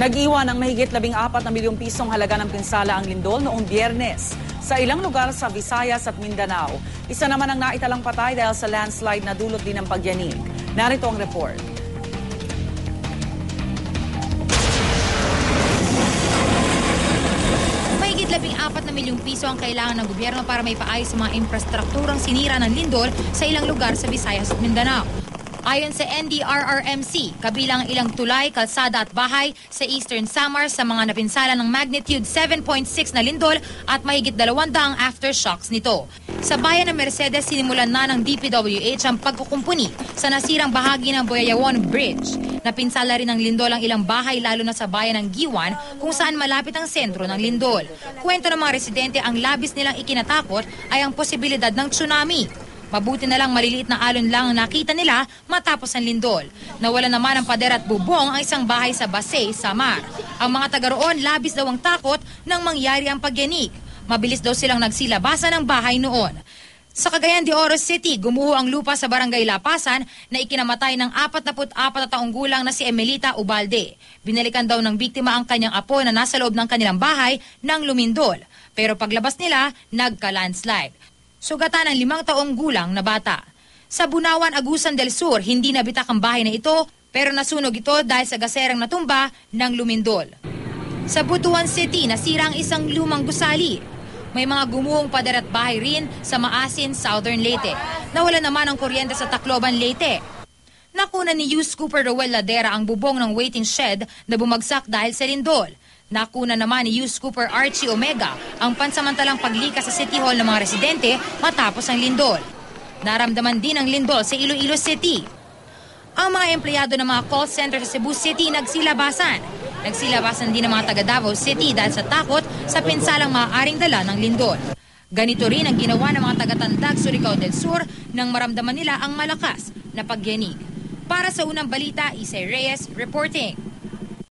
Nag-iwan ng mahigit 14 na milyong pisong halaga ng pinsala ang lindol noong Biyernes sa ilang lugar sa Visayas at Mindanao. Isa naman ang naitalang patay dahil sa landslide na dulot din ng pagyanig. Narito ang report. Mahigit 14 na milyong piso ang kailangan ng gobyerno para may paayos sa mga infrastrukturang sinira ng lindol sa ilang lugar sa Visayas at Mindanao. Ayon sa NDRRMC, kabilang ilang tulay, kalsada at bahay sa Eastern Samar sa mga napinsala ng magnitude 7.6 na lindol at mahigit 200 aftershocks nito. Sa bayan ng Mercedes, sinimulan na ng DPWH ang pagkukumpuni sa nasirang bahagi ng Boyayawon Bridge. Napinsala rin ng lindol ang ilang bahay lalo na sa bayan ng Giwan kung saan malapit ang sentro ng lindol. Kwento ng mga residente, ang labis nilang ikinatakot ay ang posibilidad ng tsunami. Mabuti na lang maliliit na alon lang ang nakita nila matapos ang lindol. Nawala naman ng pader at bubong ang isang bahay sa Basay, Samar. Ang mga taga roon labis daw ang takot nang mangyari ang pagyanig. Mabilis daw silang nagsilabasan ng bahay noon. Sa Cagayan de Oro City, gumuho ang lupa sa Barangay Lapasan na ikinamatay ng 44 na taong gulang na si Emelita Ubalde. Binalikan daw ng biktima ang kanyang apo na nasa loob ng kanilang bahay nang lumindol. Pero paglabas nila, nagka-landslide. Sugatan ang 5 taong gulang na bata. Sa Bunawan, Agusan del Sur, hindi nabitak ang bahay na ito pero nasunog ito dahil sa gaserang natumba ng lumindol. Sa Butuan City, nasira ang isang lumang gusali. May mga gumuhong pader at bahay rin sa Maasin, Southern Leyte. Nawala naman ang kuryente sa Tacloban, Leyte. Nakuna ni Youth Scooper Roel Ladera ang bubong ng waiting shed na bumagsak dahil sa lindol. Nakuna naman ni Youth Scooper Archie Omega ang pansamantalang paglikas sa City Hall ng mga residente matapos ang lindol. Naramdaman din ang lindol sa Iloilo City. Ang mga empleyado ng mga call center sa Cebu City nagsilabasan. Nagsilabasan din ang mga taga Davao City dahil sa takot sa pinsalang maaaring dala ng lindol. Ganito rin ang ginawa ng mga taga-Tandag, Surigao del Sur nang maramdaman nila ang malakas na pagyanig. Para sa unang balita, Isay Reyes reporting.